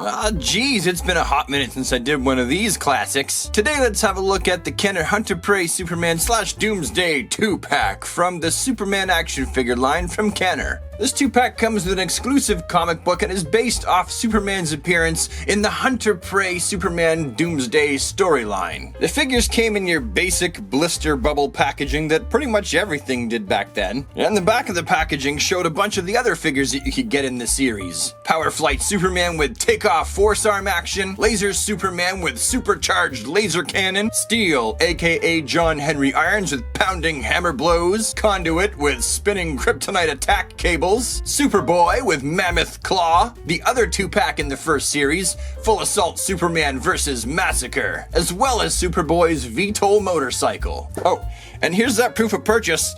Ah, geez, it's been a hot minute since I did one of these classics. Today, let's have a look at the Kenner Hunter Prey Superman / Doomsday 2-pack from the Superman action figure line from Kenner. This 2-pack comes with an exclusive comic book and is based off Superman's appearance in the Hunter Prey Superman Doomsday storyline. The figures came in your basic blister bubble packaging that pretty much everything did back then. And the back of the packaging showed a bunch of the other figures that you could get in the series. Power Flight Superman with takeoff force arm action, Laser Superman with supercharged laser cannon, Steel aka John Henry Irons with pounding hammer blows, Conduit with spinning kryptonite attack cables, Superboy with Mammoth Claw, the other 2-pack in the first series, Full Assault Superman vs. Massacre, as well as Superboy's VTOL motorcycle. Oh, and here's that proof of purchase.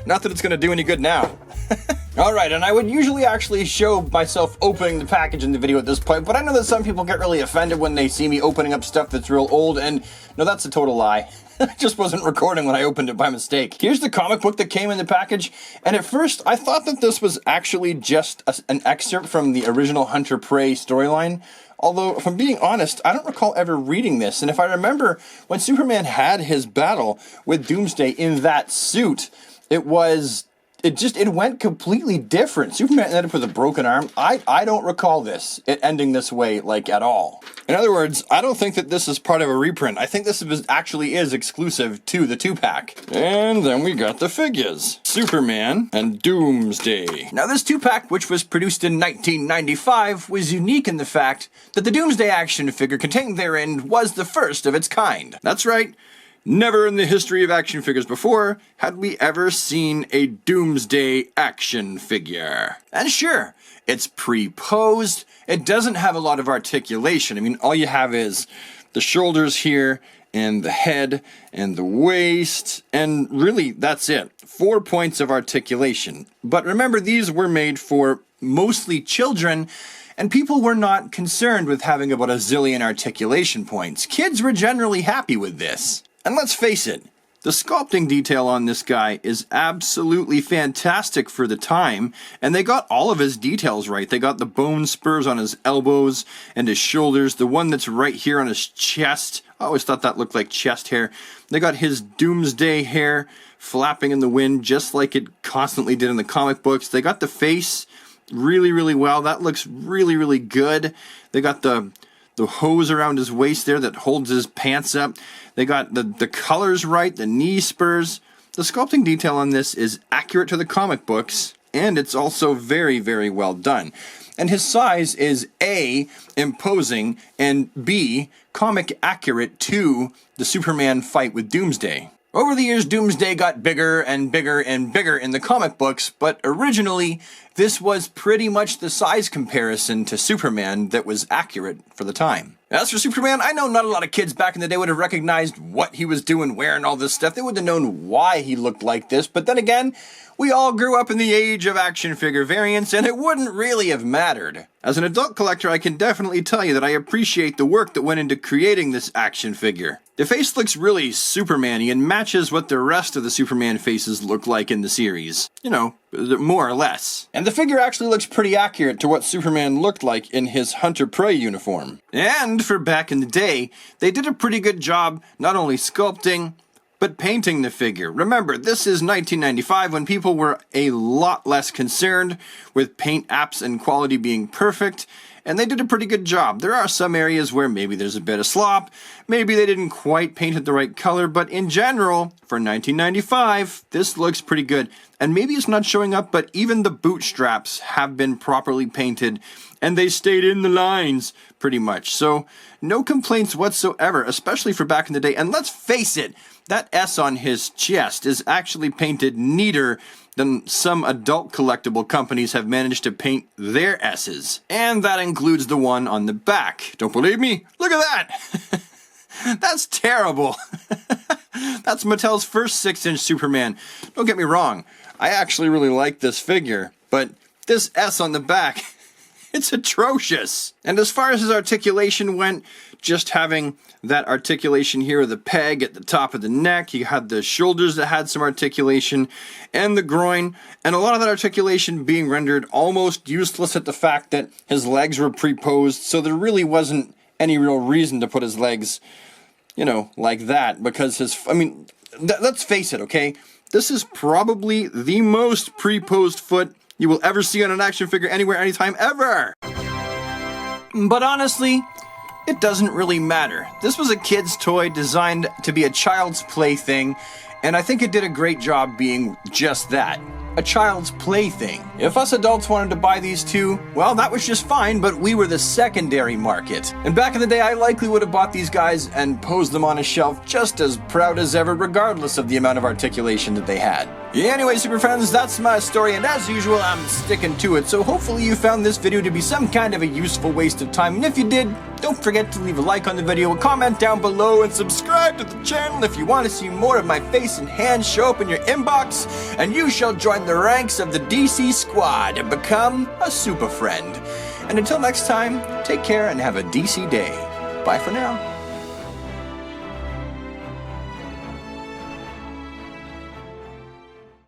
Not that it's gonna do any good now. Alright, and I would usually actually show myself opening the package in the video at this point, but I know that some people get really offended when they see me opening up stuff that's real old, and no, that's a total lie. I just wasn't recording when I opened it by mistake. Here's the comic book that came in the package, and at first I thought that this was actually just an excerpt from the original Hunter Prey storyline. Although, if I'm being honest, I don't recall ever reading this, and if I remember, when Superman had his battle with Doomsday in that suit, it went completely different. Superman ended up with a broken arm. I don't recall it ending this way, like, at all. In other words, I don't think that this is part of a reprint. I think this actually is exclusive to the 2-pack. And then we got the figures. Superman and Doomsday. Now this 2-pack, which was produced in 1995, was unique in the fact that the Doomsday action figure contained therein was the first of its kind. That's right. Never in the history of action figures before had we ever seen a Doomsday action figure. And sure, it's pre-posed, it doesn't have a lot of articulation. I mean, all you have is the shoulders here, and the head, and the waist, and really, that's it. 4 points of articulation. But remember, these were made for mostly children, and people were not concerned with having about a zillion articulation points. Kids were generally happy with this. And let's face it, the sculpting detail on this guy is absolutely fantastic for the time, and they got all of his details right. They got the bone spurs on his elbows and his shoulders, the one that's right here on his chest. I always thought that looked like chest hair. They got his Doomsday hair flapping in the wind just like it constantly did in the comic books. They got the face really, really well. That looks really, really good. They got the hose around his waist there that holds his pants up. They got the colors right, the knee spurs. The sculpting detail on this is accurate to the comic books, and it's also very, very well done. And his size is A, imposing, and B, comic accurate to the Superman fight with Doomsday. Over the years, Doomsday got bigger and bigger and bigger in the comic books, but originally, this was pretty much the size comparison to Superman that was accurate for the time. As for Superman, I know not a lot of kids back in the day would have recognized what he was doing, wearing all this stuff. They wouldn't have known why he looked like this, but then again, we all grew up in the age of action figure variants, and it wouldn't really have mattered. As an adult collector, I can definitely tell you that I appreciate the work that went into creating this action figure. The face looks really Superman-y and matches what the rest of the Superman faces look like in the series. You know, more or less. And the figure actually looks pretty accurate to what Superman looked like in his Hunter Prey uniform. And for back in the day, they did a pretty good job not only sculpting, but painting the figure. Remember, this is 1995 when people were a lot less concerned with paint apps and quality being perfect, and they did a pretty good job. There are some areas where maybe there's a bit of slop, maybe they didn't quite paint it the right color, but in general, for 1995, this looks pretty good. And maybe it's not showing up, but even the bootstraps have been properly painted, and they stayed in the lines, pretty much. So, no complaints whatsoever, especially for back in the day. And let's face it, that S on his chest is actually painted neater than some adult collectible companies have managed to paint their S's. And that includes the one on the back. Don't believe me? Look at that! That's terrible. That's Mattel's first 6-inch Superman. Don't get me wrong, I actually really like this figure, but this S on the back It's atrocious. And as far as his articulation went, just having that articulation here of the peg at the top of the neck, he had the shoulders that had some articulation, and the groin, and a lot of that articulation being rendered almost useless at the fact that his legs were pre-posed, so there really wasn't any real reason to put his legs, you know, like that, because let's face it, okay? This is probably the most pre-posed foot you will ever see on an action figure anywhere, anytime, ever! But honestly, it doesn't really matter. This was a kid's toy designed to be a child's plaything, and I think it did a great job being just that. A child's plaything. If us adults wanted to buy these too, well, that was just fine, but we were the secondary market. And back in the day, I likely would have bought these guys and posed them on a shelf just as proud as ever, regardless of the amount of articulation that they had. Yeah, anyway, super friends, that's my story, and as usual, I'm sticking to it, so hopefully you found this video to be some kind of a useful waste of time, and if you did, don't forget to leave a like on the video, a comment down below, and subscribe to the channel if you want to see more of my face and hands show up in your inbox, and you shall join the ranks of the DC squad and become a super friend. And until next time, take care and have a DC day. Bye for now.